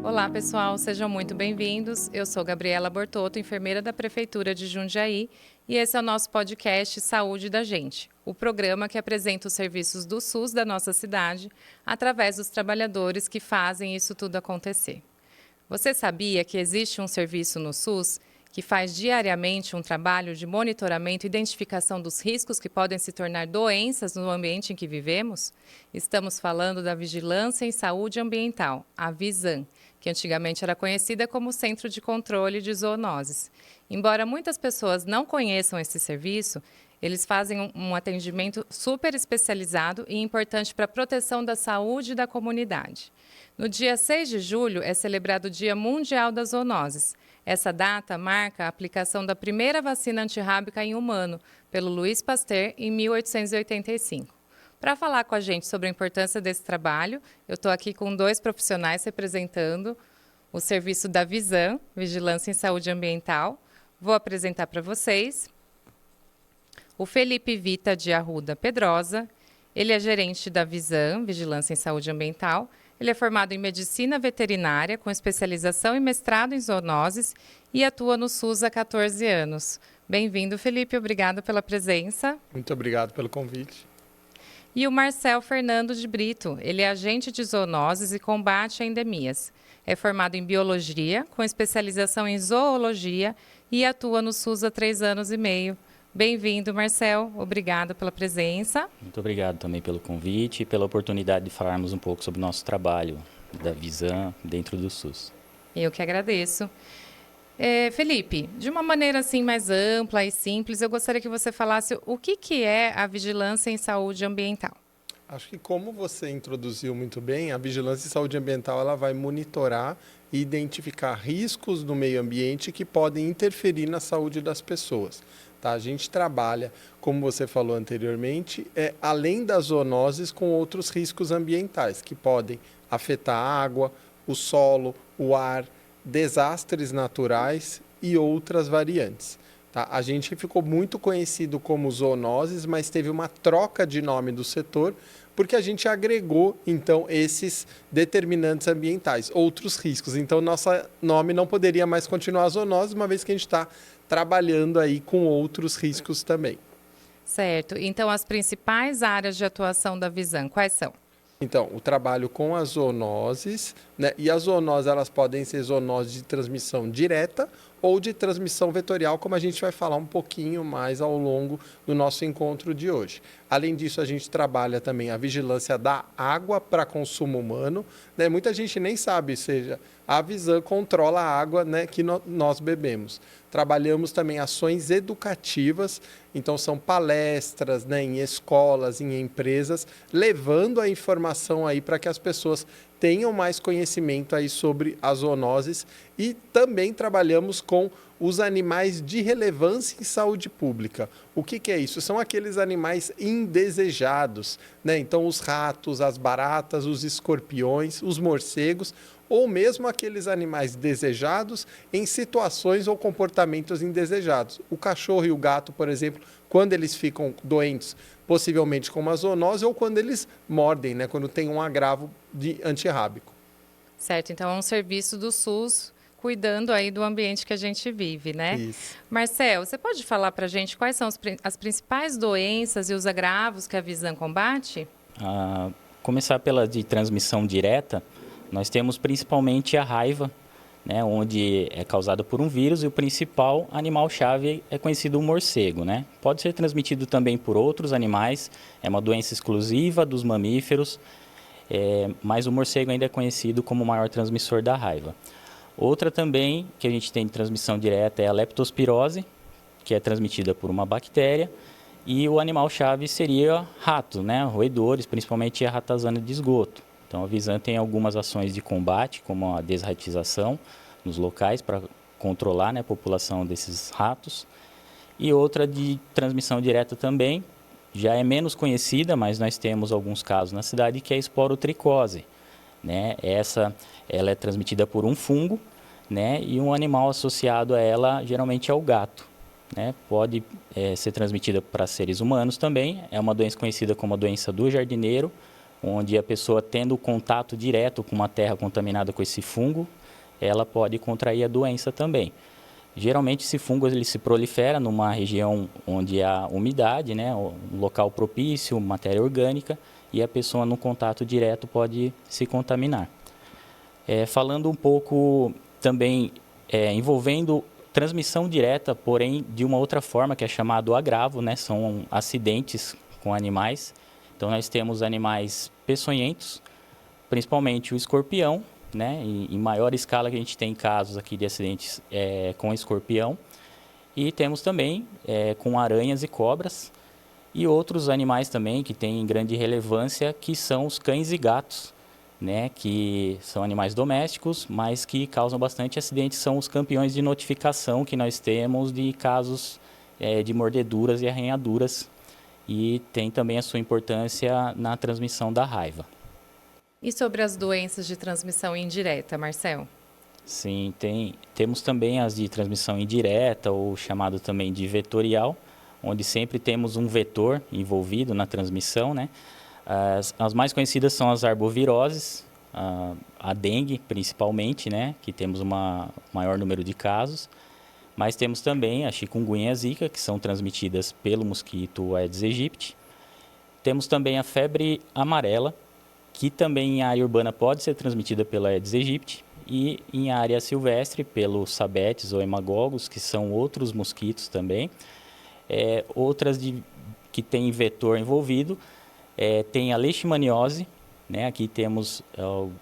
Olá, pessoal, sejam muito bem-vindos. Eu sou Gabriela Bortotto, enfermeira da Prefeitura de Jundiaí, e esse é o nosso podcast Saúde da Gente, o programa que apresenta os serviços do SUS da nossa cidade através dos trabalhadores que fazem isso tudo acontecer. Você sabia que existe um serviço no SUS que faz diariamente um trabalho de monitoramento e identificação dos riscos que podem se tornar doenças no ambiente em que vivemos? Estamos falando da Vigilância em Saúde Ambiental, a Visan, que antigamente era conhecida como Centro de Controle de Zoonoses. Embora muitas pessoas não conheçam esse serviço, eles fazem um atendimento super especializado e importante para a proteção da saúde da comunidade. No dia 6 de julho é celebrado o Dia Mundial das Zoonoses. Essa data marca a aplicação da primeira vacina antirrábica em humano, pelo Louis Pasteur, em 1885. Para falar com a gente sobre a importância desse trabalho, eu estou aqui com dois profissionais representando o serviço da Visan, Vigilância em Saúde Ambiental. Vou apresentar para vocês o Felipe Vita de Arruda Pedrosa. Ele é gerente da Visan, Vigilância em Saúde Ambiental. Ele é formado em Medicina Veterinária, com especialização e mestrado em zoonoses e atua no SUS há 14 anos. Bem-vindo, Felipe. Obrigado pela presença. Muito obrigado pelo convite. E o Marcel Fernando de Brito. Ele é agente de zoonoses e combate a endemias. É formado em Biologia, com especialização em Zoologia e atua no SUS há 3 anos e meio. Bem-vindo, Marcel. Obrigado pela presença. Muito obrigado também pelo convite e pela oportunidade de falarmos um pouco sobre o nosso trabalho da Visan dentro do SUS. Eu que agradeço. Felipe, de uma maneira assim mais ampla e simples, eu gostaria que você falasse o que é a Vigilância em Saúde Ambiental. Acho que como você introduziu muito bem, a Vigilância em Saúde Ambiental ela vai monitorar e identificar riscos no meio ambiente que podem interferir na saúde das pessoas. Tá? A gente trabalha, como você falou anteriormente, além das zoonoses, com outros riscos ambientais que podem afetar a água, o solo, o ar, desastres naturais e outras variantes. Tá? A gente ficou muito conhecido como zoonoses, mas teve uma troca de nome do setor, porque a gente agregou, então, esses determinantes ambientais, outros riscos. Então, nosso nome não poderia mais continuar zoonoses, uma vez que a gente está trabalhando aí com outros riscos também. Certo. Então, as principais áreas de atuação da Visan, quais são? Então, o trabalho com as zoonoses, né? E as zoonoses, elas podem ser zoonoses de transmissão direta ou de transmissão vetorial, como a gente vai falar um pouquinho mais ao longo do nosso encontro de hoje. Além disso, a gente trabalha também a vigilância da água para consumo humano, né? Muita gente nem sabe, ou seja, a Visan controla a água, né, que nós bebemos. Trabalhamos também ações educativas, então são palestras, né, em escolas, em empresas, levando a informação aí para que as pessoas tenham mais conhecimento aí sobre as zoonoses, e também trabalhamos com os animais de relevância em saúde pública. O que é isso? São aqueles animais indesejados, né? Então os ratos, as baratas, os escorpiões, os morcegos, ou mesmo aqueles animais desejados em situações ou comportamentos indesejados. O cachorro e o gato, por exemplo, quando eles ficam doentes, possivelmente com uma zoonose, ou quando eles mordem, né? Quando tem um agravo de antirrábico. Certo, então é um serviço do SUS cuidando aí do ambiente que a gente vive, né? Isso. Marcel, você pode falar para a gente quais são as principais doenças e os agravos que a Visan combate? Começar pela de transmissão direta, nós temos principalmente a raiva, né, onde é causada por um vírus, e o principal animal-chave é conhecido o morcego, né? Pode ser transmitido também por outros animais, é uma doença exclusiva dos mamíferos, mas o morcego ainda é conhecido como o maior transmissor da raiva. Outra também que a gente tem de transmissão direta é a leptospirose, que é transmitida por uma bactéria, e o animal-chave seria rato, né, roedores, principalmente a ratazana de esgoto. Então a Visan tem algumas ações de combate, como a desratização nos locais para controlar, né, a população desses ratos. E outra de transmissão direta também, já é menos conhecida, mas nós temos alguns casos na cidade, que é a esporotricose, né? Ela é transmitida por um fungo, né? E um animal associado a ela geralmente é o gato, né? Pode ser transmitida para seres humanos também. É uma doença conhecida como a doença do jardineiro, onde a pessoa tendo contato direto com uma terra contaminada com esse fungo, ela pode contrair a doença também. Geralmente esse fungo ele se prolifera numa região onde há umidade, né, um local propício, matéria orgânica, e a pessoa no contato direto pode se contaminar. Falando um pouco também envolvendo transmissão direta, porém de uma outra forma que é chamado agravo, né, são acidentes com animais. Então nós temos animais peçonhentos, principalmente o escorpião, né? Em maior escala que a gente tem casos aqui de acidentes com escorpião. E temos também com aranhas e cobras e outros animais também que têm grande relevância, que são os cães e gatos, né? Que são animais domésticos, mas que causam bastante acidentes, são os campeões de notificação que nós temos de casos de mordeduras e arranhaduras, e tem também a sua importância na transmissão da raiva. E sobre as doenças de transmissão indireta, Marcel? Sim, temos também as de transmissão indireta, ou chamado também de vetorial, onde sempre temos um vetor envolvido na transmissão, né? As mais conhecidas são as arboviroses, a dengue principalmente, né? Que temos um maior número de casos, mas temos também a chikungunya e a zika, que são transmitidas pelo mosquito Aedes aegypti. Temos também a febre amarela, que também em área urbana pode ser transmitida pela Aedes aegypti, e em área silvestre pelo Sabetes ou hemagogos, que são outros mosquitos também. Outras que têm vetor envolvido, tem a leishmaniose, né? Aqui temos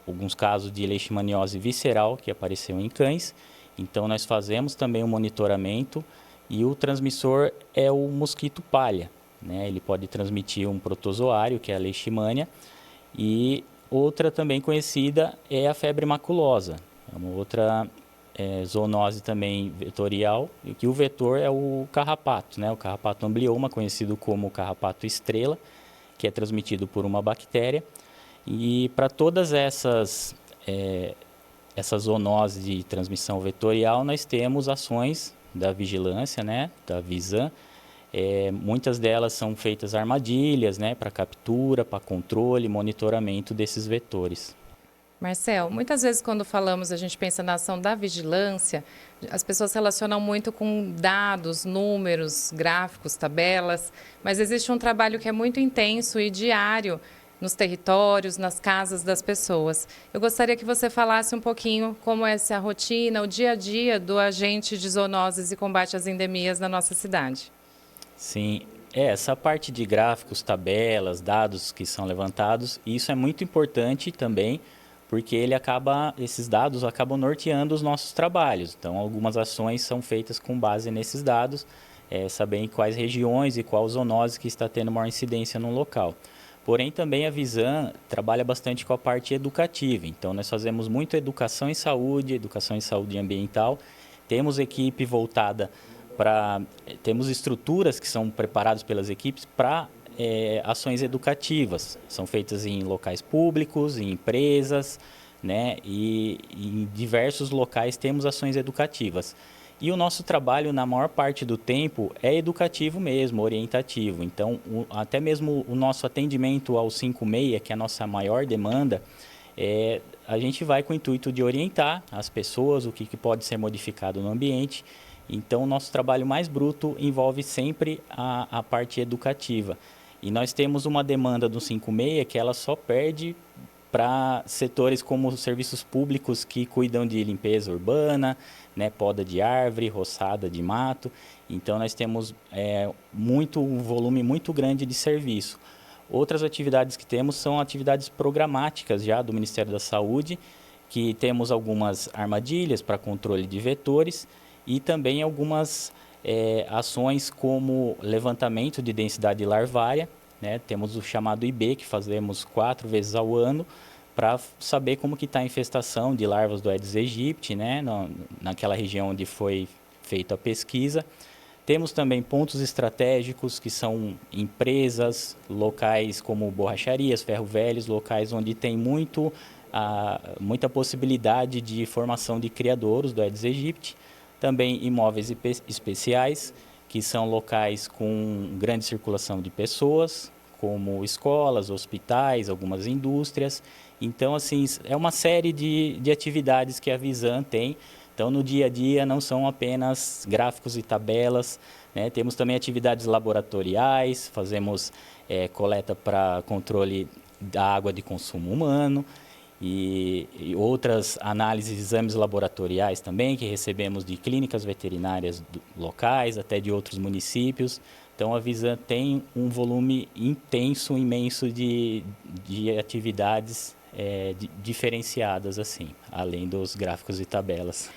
alguns casos de leishmaniose visceral que apareceu em cães, então nós fazemos também um monitoramento, e o transmissor é o mosquito palha, né? Ele pode transmitir um protozoário, que é a leishmania. E outra também conhecida é a febre maculosa, é uma outra zoonose também vetorial, e que o vetor é o carrapato, né? O carrapato amblioma, conhecido como carrapato estrela, que é transmitido por uma bactéria. E para todas essas zoonoses de transmissão vetorial, nós temos ações da vigilância, né? Da Visan. Muitas delas são feitas armadilhas, né, para captura, para controle, monitoramento desses vetores. Marcel, muitas vezes quando falamos, a gente pensa na ação da vigilância, as pessoas relacionam muito com dados, números, gráficos, tabelas, mas existe um trabalho que é muito intenso e diário nos territórios, nas casas das pessoas. Eu gostaria que você falasse um pouquinho como é essa rotina, o dia a dia do agente de zoonoses e combate às endemias na nossa cidade. Sim, essa parte de gráficos, tabelas, dados que são levantados, isso é muito importante também, porque esses dados acabam norteando os nossos trabalhos. Então, algumas ações são feitas com base nesses dados, saber em quais regiões e qual zoonose que está tendo maior incidência no local. Porém, também a Visan trabalha bastante com a parte educativa. Então, nós fazemos muito educação em saúde ambiental. Temos equipe voltada temos estruturas que são preparadas pelas equipes para ações educativas. São feitas em locais públicos, em empresas, né? E em diversos locais temos ações educativas. E o nosso trabalho, na maior parte do tempo, é educativo mesmo, orientativo. Então, até mesmo o nosso atendimento ao 56, que é a nossa maior demanda, a gente vai com o intuito de orientar as pessoas, o que pode ser modificado no ambiente. Então, o nosso trabalho mais bruto envolve sempre a parte educativa. E nós temos uma demanda do 56 que ela só perde para setores como os serviços públicos que cuidam de limpeza urbana, né, poda de árvore, roçada de mato. Então, nós temos um volume muito grande de serviço. Outras atividades que temos são atividades programáticas já do Ministério da Saúde, que temos algumas armadilhas para controle de vetores, e também algumas ações como levantamento de densidade larvária, né? Temos o chamado IB, que fazemos 4 vezes ao ano, para saber como que está a infestação de larvas do Aedes aegypti, né? Naquela região onde foi feita a pesquisa. Temos também pontos estratégicos, que são empresas, locais como borracharias, ferro-velhos, locais onde tem muita possibilidade de formação de criadouros do Aedes aegypti. Também imóveis especiais, que são locais com grande circulação de pessoas, como escolas, hospitais, algumas indústrias. Então, assim, é uma série de atividades que a Visan tem. Então, no dia a dia, não são apenas gráficos e tabelas, né? Temos também atividades laboratoriais, fazemos coleta para controle da água de consumo humano e outras análises, exames laboratoriais também, que recebemos de clínicas veterinárias locais, até de outros municípios. Então, a Visan tem um volume intenso, imenso de atividades diferenciadas, assim, além dos gráficos e tabelas.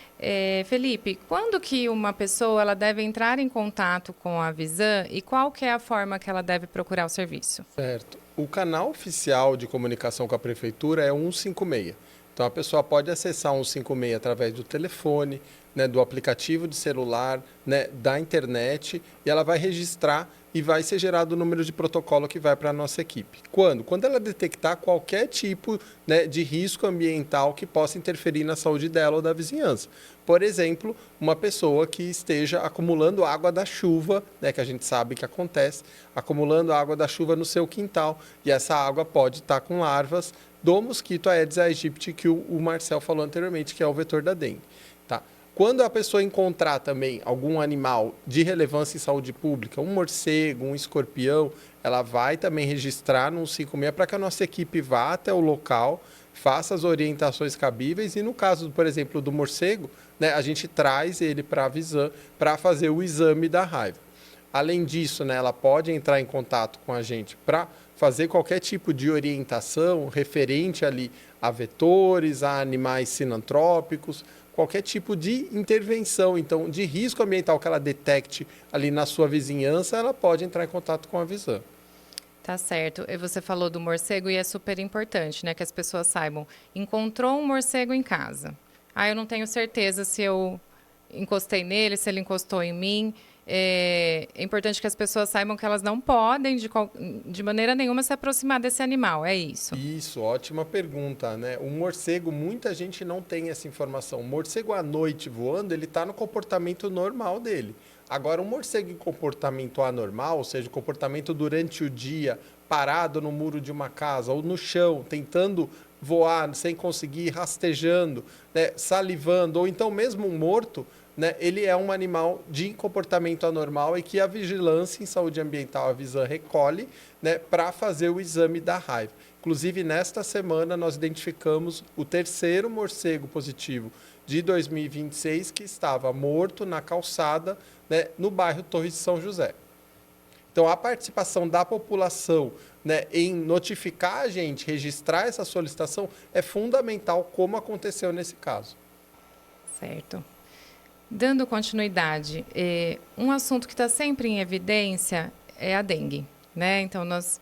Felipe, quando que uma pessoa ela deve entrar em contato com a Visan e qual que é a forma que ela deve procurar o serviço? Certo. O canal oficial de comunicação com a prefeitura é 156. Então, a pessoa pode acessar 156 através do telefone, né, do aplicativo de celular, né, da internet, e ela vai registrar e vai ser gerado o número de protocolo que vai para a nossa equipe. Quando? Quando ela detectar qualquer tipo, né, de risco ambiental que possa interferir na saúde dela ou da vizinhança. Por exemplo, uma pessoa que esteja acumulando água da chuva, né, que a gente sabe que acontece, acumulando água da chuva no seu quintal, e essa água pode estar com larvas do mosquito Aedes aegypti, que o Marcel falou anteriormente, que é o vetor da dengue. Tá? Quando a pessoa encontrar também algum animal de relevância em saúde pública, um morcego, um escorpião, ela vai também registrar no 156 para que a nossa equipe vá até o local, faça as orientações cabíveis e no caso, por exemplo, do morcego, né, a gente traz ele para a Visan para fazer o exame da raiva. Além disso, né, ela pode entrar em contato com a gente para fazer qualquer tipo de orientação referente ali a vetores, a animais sinantrópicos, qualquer tipo de intervenção, então, de risco ambiental que ela detecte ali na sua vizinhança, ela pode entrar em contato com a Visan. Tá certo. E você falou do morcego e é super importante, né, que as pessoas saibam. Encontrou um morcego em casa. Eu não tenho certeza se eu encostei nele, se ele encostou em mim. É importante que as pessoas saibam que elas não podem, de maneira nenhuma, se aproximar desse animal. É isso? Isso, ótima pergunta, né? O morcego, muita gente não tem essa informação. O morcego à noite voando, ele está no comportamento normal dele. Agora, um morcego em comportamento anormal, ou seja, comportamento durante o dia, parado no muro de uma casa ou no chão, tentando voar sem conseguir, rastejando, né, salivando, ou então mesmo morto, né, ele é um animal de comportamento anormal e que a Vigilância em Saúde Ambiental, a Visan, recolhe, né, para fazer o exame da raiva. Inclusive, nesta semana, nós identificamos o terceiro morcego positivo de 2026 que estava morto na calçada, né, no bairro Torres de São José. Então, a participação da população, né, em notificar a gente, registrar essa solicitação, é fundamental, como aconteceu nesse caso. Certo. Dando continuidade, um assunto que está sempre em evidência é a dengue, né? Então, nós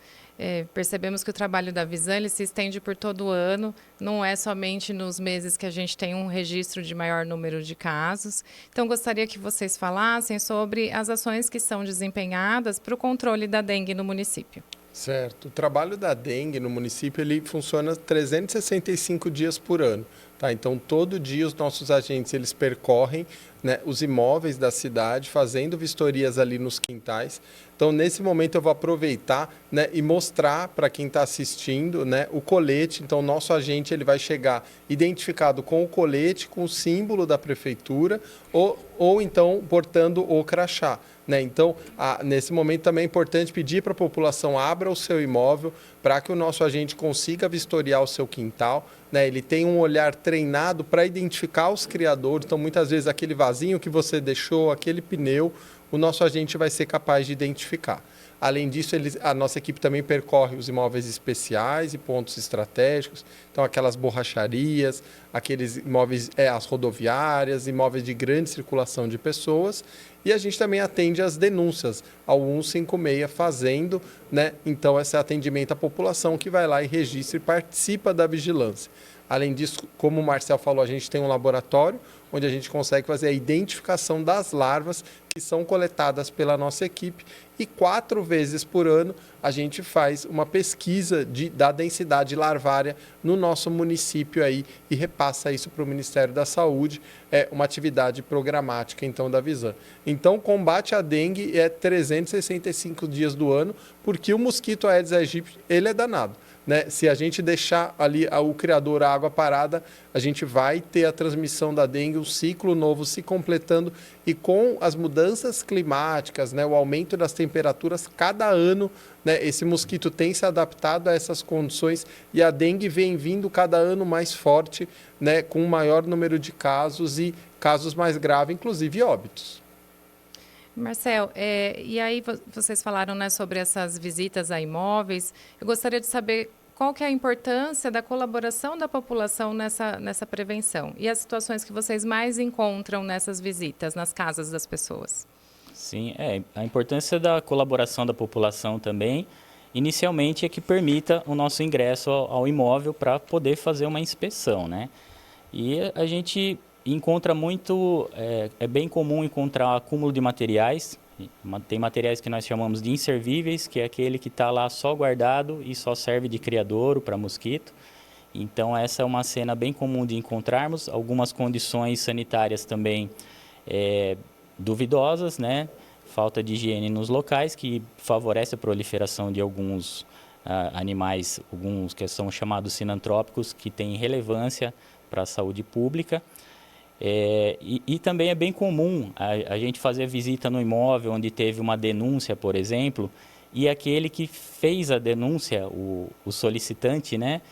percebemos que o trabalho da Visan ele se estende por todo o ano, não é somente nos meses que a gente tem um registro de maior número de casos. Então, gostaria que vocês falassem sobre as ações que são desempenhadas para o controle da dengue no município. Certo. O trabalho da dengue no município ele funciona 365 dias por ano. Tá? Então, todo dia os nossos agentes eles percorrem, né, os imóveis da cidade, fazendo vistorias ali nos quintais. Então, nesse momento, eu vou aproveitar, né, e mostrar para quem está assistindo, né, o colete. Então, o nosso agente ele vai chegar identificado com o colete, com o símbolo da prefeitura, ou então portando o crachá. Né? Então, nesse momento também é importante pedir para a população abra o seu imóvel para que o nosso agente consiga vistoriar o seu quintal. Né? Ele tem um olhar treinado para identificar os criadores. Então, muitas vezes, aquele vasinho que você deixou, aquele pneu, o nosso agente vai ser capaz de identificar. Além disso, a nossa equipe também percorre os imóveis especiais e pontos estratégicos, então aquelas borracharias, aqueles imóveis, as rodoviárias, imóveis de grande circulação de pessoas, e a gente também atende as denúncias ao 156, fazendo, né, então esse atendimento à população que vai lá e registra e participa da vigilância. Além disso, como o Marcel falou, a gente tem um laboratório onde a gente consegue fazer a identificação das larvas que são coletadas pela nossa equipe e 4 vezes por ano a gente faz uma pesquisa da densidade larvária no nosso município aí e repassa isso para o Ministério da Saúde, é uma atividade programática então da Visan. Então, combate à dengue é 365 dias do ano, porque o mosquito Aedes aegypti, ele é danado. Né? Se a gente deixar ali o criador, a água parada, a gente vai ter a transmissão da dengue, um ciclo novo se completando e com as mudanças climáticas, né, o aumento das temperaturas, cada ano, né, esse mosquito tem se adaptado a essas condições e a dengue vem vindo cada ano mais forte, né, com um maior número de casos e casos mais graves, inclusive óbitos. Marcel, e aí vocês falaram, né, sobre essas visitas a imóveis. Eu gostaria de saber qual que é a importância da colaboração da população nessa prevenção e as situações que vocês mais encontram nessas visitas, nas casas das pessoas. Sim, a importância da colaboração da população também, inicialmente, é que permita o nosso ingresso ao imóvel para poder fazer uma inspeção, né? E a gente encontra muito, é bem comum encontrar acúmulo de materiais. Tem materiais que nós chamamos de inservíveis, que é aquele que está lá só guardado e só serve de criadouro para mosquito. Então, essa é uma cena bem comum de encontrarmos. Algumas condições sanitárias também duvidosas, né? Falta de higiene nos locais, que favorece a proliferação de alguns animais, alguns que são chamados sinantrópicos, que têm relevância para a saúde pública. E também é bem comum a gente fazer visita no imóvel onde teve uma denúncia, por exemplo, e aquele que fez a denúncia, o solicitante, né,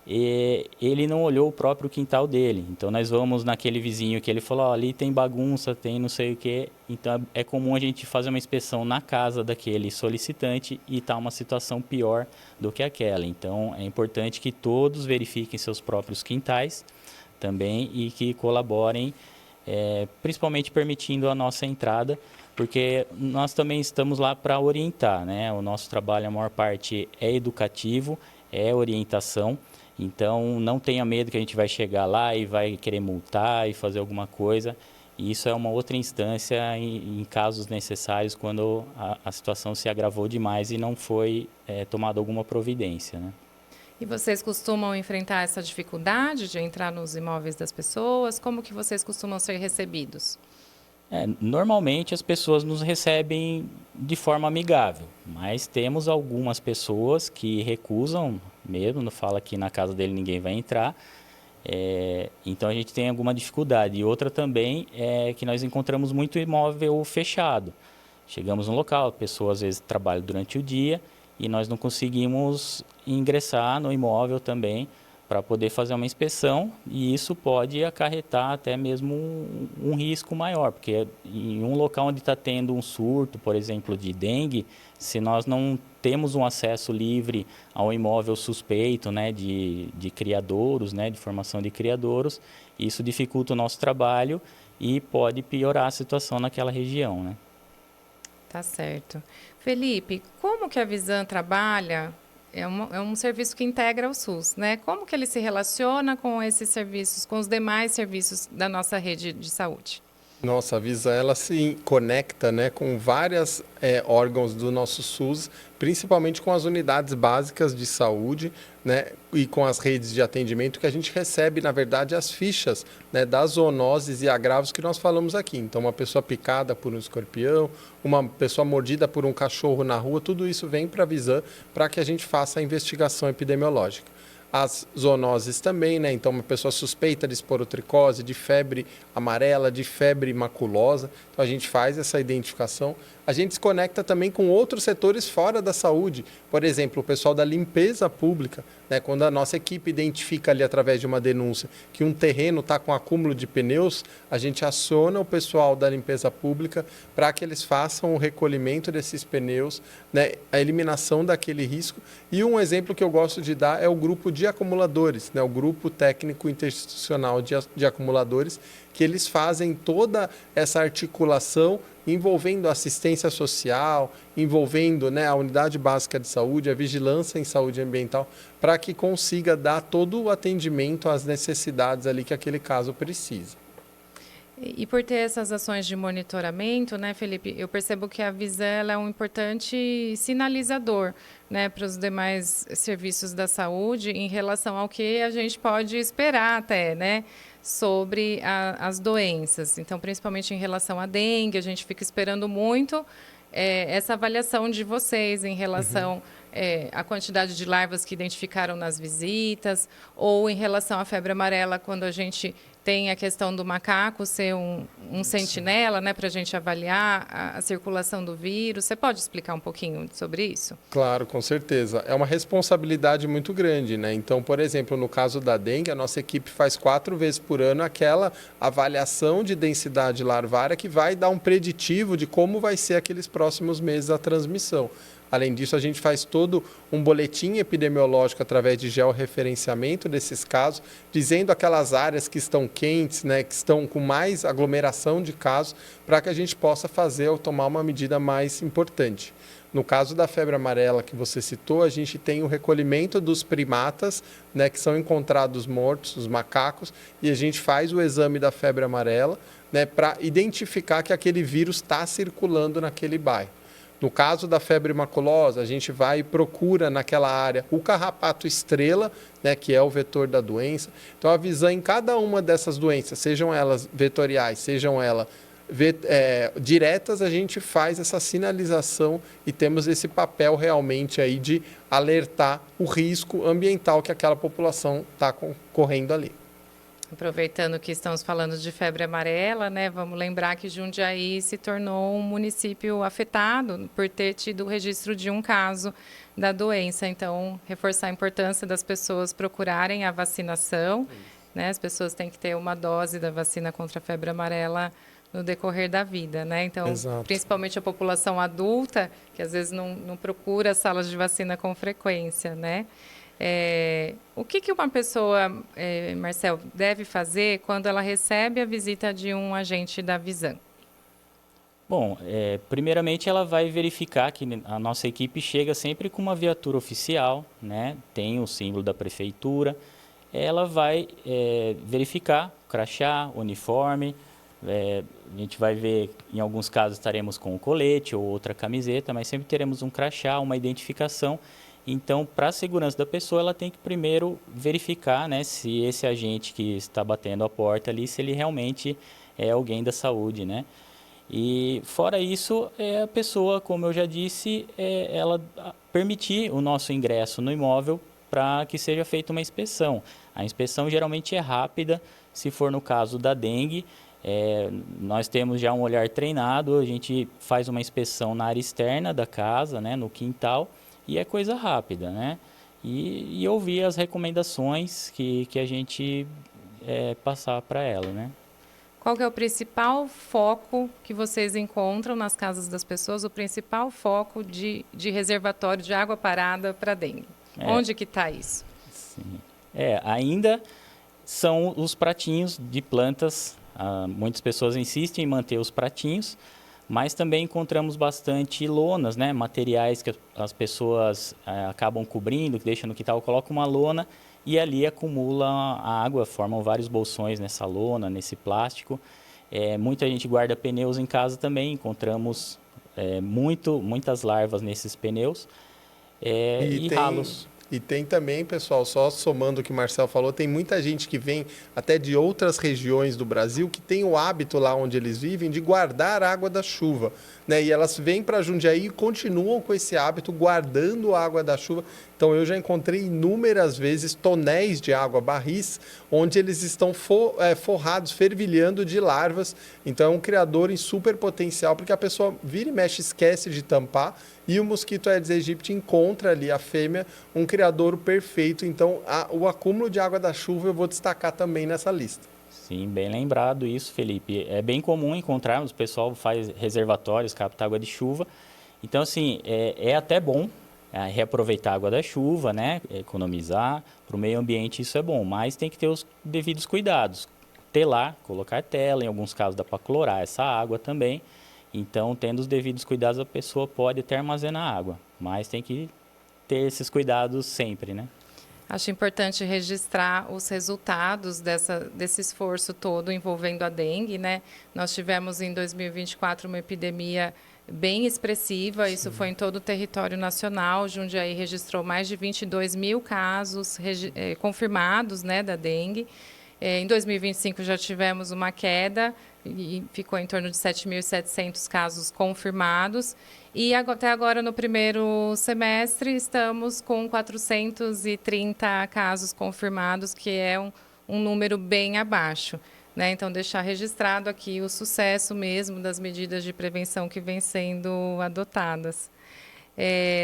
ele não olhou o próprio quintal dele. Então, nós vamos naquele vizinho que ele falou, ali tem bagunça, tem não sei o quê. Então, é comum a gente fazer uma inspeção na casa daquele solicitante e está uma situação pior do que aquela. Então, é importante que todos verifiquem seus próprios quintais também e que colaborem, principalmente permitindo a nossa entrada, porque nós também estamos lá para orientar, né? O nosso trabalho, a maior parte, é educativo, é orientação, então não tenha medo que a gente vai chegar lá e vai querer multar e fazer alguma coisa. E isso é uma outra instância em casos necessários, quando a situação se agravou demais e não foi tomada alguma providência, né? E vocês costumam enfrentar essa dificuldade de entrar nos imóveis das pessoas? Como que vocês costumam ser recebidos? Normalmente as pessoas nos recebem de forma amigável, mas temos algumas pessoas que recusam mesmo, não fala que na casa dele ninguém vai entrar, então a gente tem alguma dificuldade. E outra também é que nós encontramos muito imóvel fechado. Chegamos no local, a pessoa às vezes trabalha durante o dia, e nós não conseguimos ingressar no imóvel também para poder fazer uma inspeção, e isso pode acarretar até mesmo um risco maior, porque em um local onde está tendo um surto, por exemplo, de dengue, se nós não temos um acesso livre ao imóvel suspeito, né, de criadouros, né, de formação de criadouros, isso dificulta o nosso trabalho e pode piorar a situação naquela região, né? Tá certo. Felipe, como que a Visan trabalha? É um serviço que integra o SUS, né? Como que ele se relaciona com esses serviços, com os demais serviços da nossa rede de saúde? Nossa, a Visan, ela se conecta, né, com vários órgãos do nosso SUS, principalmente com as unidades básicas de saúde, né, e com as redes de atendimento, que a gente recebe, na verdade, as fichas, né, das zoonoses e agravos que nós falamos aqui. Então, uma pessoa picada por um escorpião, uma pessoa mordida por um cachorro na rua, tudo isso vem para a Visan para que a gente faça a investigação epidemiológica. As zoonoses também, né? Então, uma pessoa suspeita de esporotricose, de febre amarela, de febre maculosa. Então, a gente faz essa identificação. A gente se conecta também com outros setores fora da saúde. Por exemplo, o pessoal da limpeza pública, né? Quando a nossa equipe identifica ali, através de uma denúncia, que um terreno está com acúmulo de pneus, a gente aciona o pessoal da limpeza pública para que eles façam o recolhimento desses pneus, né? A eliminação daquele risco. E um exemplo que eu gosto de dar é o grupo de acumuladores, né? O grupo técnico interinstitucional de acumuladores, que eles fazem toda essa articulação, envolvendo assistência social, envolvendo, né, a unidade básica de saúde, a vigilância em saúde ambiental, para que consiga dar todo o atendimento às necessidades ali que aquele caso precisa. E por ter essas ações de monitoramento, né, Felipe, eu percebo que a Visan ela é um importante sinalizador, né, para os demais serviços da saúde em relação ao que a gente pode esperar até, né, sobre as doenças. Então, principalmente em relação à dengue, a gente fica esperando muito essa avaliação de vocês em relação à quantidade de larvas que identificaram nas visitas, ou em relação à febre amarela, quando a gente tem a questão do macaco ser um sentinela, né, para a gente avaliar a circulação do vírus. Você pode explicar um pouquinho sobre isso? Claro, com certeza. É uma responsabilidade muito grande, né? Então, por exemplo, no caso da dengue, a nossa equipe faz 4 vezes por ano aquela avaliação de densidade larvária que vai dar um preditivo de como vai ser aqueles próximos meses a transmissão. Além disso, a gente faz todo um boletim epidemiológico através de georreferenciamento desses casos, dizendo aquelas áreas que estão quentes, né, que estão com mais aglomeração de casos, para que a gente possa fazer ou tomar uma medida mais importante. No caso da febre amarela que você citou, a gente tem o recolhimento dos primatas, né, que são encontrados mortos, os macacos, e a gente faz o exame da febre amarela, né, para identificar que aquele vírus está circulando naquele bairro. No caso da febre maculosa, a gente vai e procura naquela área o carrapato estrela, né, que é o vetor da doença. Então, a Visan em cada uma dessas doenças, sejam elas vetoriais, sejam elas diretas, a gente faz essa sinalização e temos esse papel realmente aí de alertar o risco ambiental que aquela população está correndo ali. Aproveitando que estamos falando de febre amarela, né, vamos lembrar que Jundiaí se tornou um município afetado por ter tido o registro de um caso da doença. Então, reforçar a importância das pessoas procurarem a vacinação, né? As pessoas têm que ter uma dose da vacina contra a febre amarela no decorrer da vida, né? Então, Exato. Principalmente a população adulta, que às vezes não procura salas de vacina com frequência, né? O que uma pessoa, Marcel, deve fazer quando ela recebe a visita de um agente da Visan? Bom, primeiramente ela vai verificar que a nossa equipe chega sempre com uma viatura oficial, né? Tem o símbolo da prefeitura. Ela vai verificar crachá, uniforme. A gente vai ver, em alguns casos estaremos com um colete ou outra camiseta, mas sempre teremos um crachá, uma identificação. Então, para a segurança da pessoa, ela tem que primeiro verificar, né, se esse agente que está batendo a porta ali, se ele realmente é alguém da saúde, né? E fora isso, a pessoa, como eu já disse, ela permitir o nosso ingresso no imóvel para que seja feita uma inspeção. A inspeção geralmente é rápida, se for no caso da dengue, nós temos já um olhar treinado, a gente faz uma inspeção na área externa da casa, né, no quintal, e é coisa rápida, né? E ouvir as recomendações que a gente passar para ela, né? Qual que é o principal foco que vocês encontram nas casas das pessoas, o principal foco de reservatório de água parada para dengue? Onde que está isso? Sim. Ainda são os pratinhos de plantas. Muitas pessoas insistem em manter os pratinhos, mas também encontramos bastante lonas, né? Materiais que as pessoas acabam cobrindo, que deixam no quintal, colocam uma lona e ali acumula a água, formam vários bolsões nessa lona, nesse plástico. Muita gente guarda pneus em casa também, encontramos muitas larvas nesses pneus e ralos. E tem também, pessoal, só somando o que o Marcel falou, tem muita gente que vem até de outras regiões do Brasil que tem o hábito lá onde eles vivem de guardar água da chuva, né? E elas vêm para Jundiaí e continuam com esse hábito, guardando a água da chuva. Então, eu já encontrei inúmeras vezes tonéis de água, barris, onde eles estão forrados, fervilhando de larvas. Então, é um criador em super potencial, porque a pessoa vira e mexe, esquece de tampar, e o mosquito Aedes aegypti encontra ali a fêmea, um criador perfeito. Então, o acúmulo de água da chuva eu vou destacar também nessa lista. Sim, bem lembrado isso, Felipe. É bem comum encontrarmos, o pessoal faz reservatórios, capta água de chuva. Então, assim, é até bom reaproveitar a água da chuva, né? Economizar. Para o meio ambiente isso é bom, mas tem que ter os devidos cuidados. Telar, colocar tela, em alguns casos dá para clorar essa água também. Então, tendo os devidos cuidados, a pessoa pode até armazenar água, mas tem que ter esses cuidados sempre, né? Acho importante registrar os resultados desse esforço todo envolvendo a dengue, né? Nós tivemos em 2024 uma epidemia bem expressiva, isso foi em todo o território nacional. Jundiaí registrou mais de 22 mil casos confirmados, né, da dengue. Em 2025 já tivemos uma queda e ficou em torno de 7.700 casos confirmados. E até agora, no primeiro semestre, estamos com 430 casos confirmados, que é um número bem abaixo, né? Então, deixar registrado aqui o sucesso mesmo das medidas de prevenção que vêm sendo adotadas.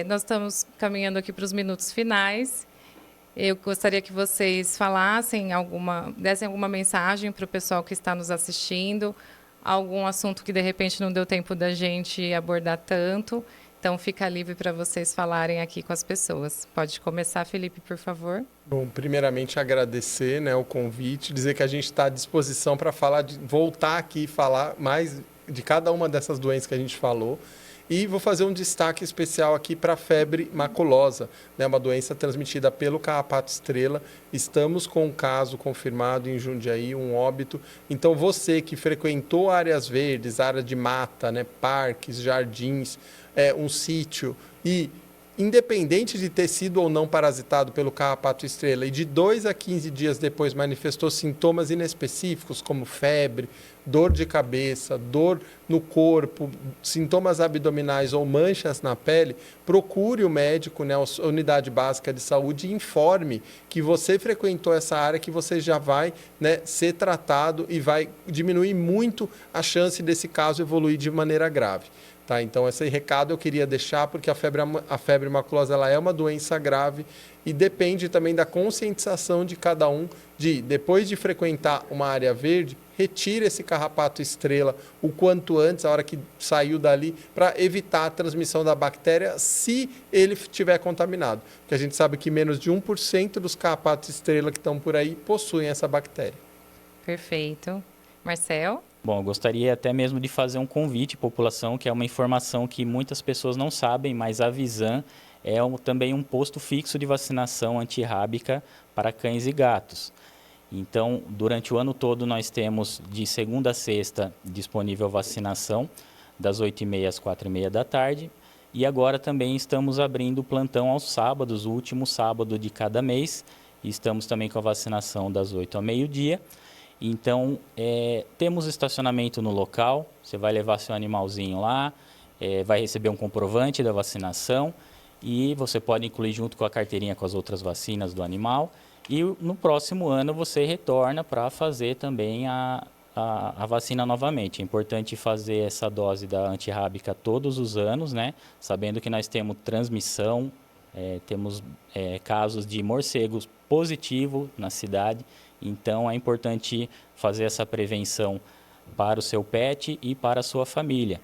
Nós estamos caminhando aqui para os minutos finais. Eu gostaria que vocês dessem alguma mensagem para o pessoal que está nos assistindo, algum assunto que, de repente, não deu tempo da gente abordar tanto. Então, fica livre para vocês falarem aqui com as pessoas. Pode começar, Felipe, por favor. Bom, primeiramente agradecer, né, o convite, dizer que a gente está à disposição para voltar aqui e falar mais de cada uma dessas doenças que a gente falou. E vou fazer um destaque especial aqui para a febre maculosa, né, uma doença transmitida pelo carrapato estrela. Estamos com um caso confirmado em Jundiaí, um óbito. Então, você que frequentou áreas verdes, área de mata, né, parques, jardins, um sítio, e independente de ter sido ou não parasitado pelo carrapato estrela e de 2 a 15 dias depois manifestou sintomas inespecíficos como febre, dor de cabeça, dor no corpo, sintomas abdominais ou manchas na pele, procure o médico, né, a unidade básica de saúde, e informe que você frequentou essa área, que você já vai, né, ser tratado e vai diminuir muito a chance desse caso evoluir de maneira grave. Tá, então, esse recado eu queria deixar, porque a febre maculosa ela é uma doença grave e depende também da conscientização de cada um depois de frequentar uma área verde, retire esse carrapato estrela o quanto antes, a hora que saiu dali, para evitar a transmissão da bactéria se ele estiver contaminado. Porque a gente sabe que menos de 1% dos carrapatos estrela que estão por aí possuem essa bactéria. Perfeito. Marcel? Bom, eu gostaria até mesmo de fazer um convite à população, que é uma informação que muitas pessoas não sabem, mas a Visan é também um posto fixo de vacinação antirrábica para cães e gatos. Então, durante o ano todo, nós temos de segunda a sexta disponível vacinação, das 8h30 às 4h30 da tarde. E agora também estamos abrindo o plantão aos sábados, o último sábado de cada mês. E estamos também com a vacinação das 8h ao meio-dia. Então, temos estacionamento no local, você vai levar seu animalzinho lá, vai receber um comprovante da vacinação e você pode incluir junto com a carteirinha com as outras vacinas do animal. E no próximo ano você retorna para fazer também a vacina novamente. É importante fazer essa dose da antirrábica todos os anos, né? Sabendo que nós temos transmissão, temos casos de morcegos positivos na cidade. Então, é importante fazer essa prevenção para o seu pet e para a sua família.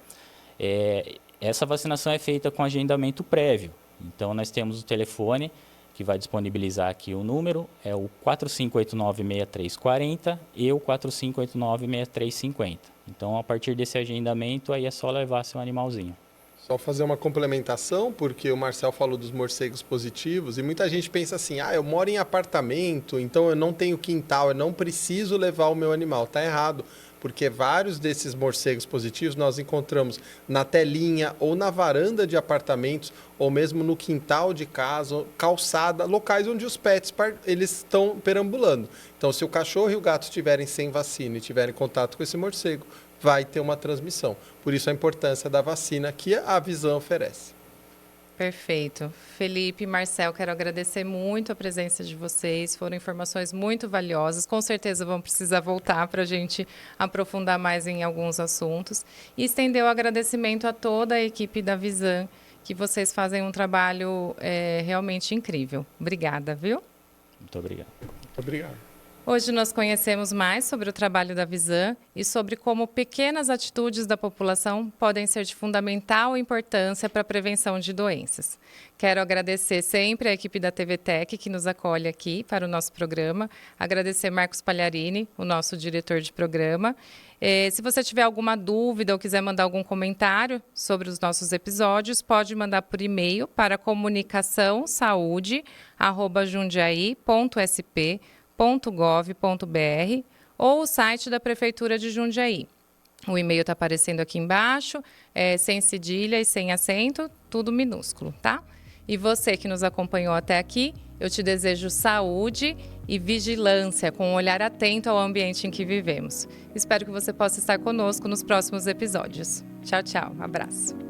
Essa vacinação é feita com agendamento prévio. Então, nós temos o telefone, que vai disponibilizar aqui o número, é o 4589-6340 e o 4589-6350. Então, a partir desse agendamento, aí é só levar seu animalzinho. Só fazer uma complementação, porque o Marcel falou dos morcegos positivos e muita gente pensa assim, eu moro em apartamento, então eu não tenho quintal, eu não preciso levar o meu animal. Está errado, porque vários desses morcegos positivos nós encontramos na telinha ou na varanda de apartamentos ou mesmo no quintal de casa, calçada, locais onde os pets eles estão perambulando. Então, se o cachorro e o gato estiverem sem vacina e tiverem contato com esse morcego, vai ter uma transmissão. Por isso a importância da vacina que a Visan oferece. Perfeito. Felipe e Marcel, quero agradecer muito a presença de vocês. Foram informações muito valiosas. Com certeza vão precisar voltar para a gente aprofundar mais em alguns assuntos. E estender o agradecimento a toda a equipe da Visan, que vocês fazem um trabalho realmente incrível. Obrigada, viu? Muito obrigado. Muito obrigado. Hoje nós conhecemos mais sobre o trabalho da Visan e sobre como pequenas atitudes da população podem ser de fundamental importância para a prevenção de doenças. Quero agradecer sempre a equipe da TV Tech que nos acolhe aqui para o nosso programa, agradecer Marcos Pagliarini, o nosso diretor de programa. Se você tiver alguma dúvida ou quiser mandar algum comentário sobre os nossos episódios, pode mandar por e-mail para comunicaçãosaude@jundiaí.sp.gov.br ou o site da Prefeitura de Jundiaí. O e-mail está aparecendo aqui embaixo, sem cedilha e sem acento, tudo minúsculo, tá? E você que nos acompanhou até aqui, eu te desejo saúde e vigilância, com um olhar atento ao ambiente em que vivemos. Espero que você possa estar conosco nos próximos episódios. Tchau, tchau. Abraço.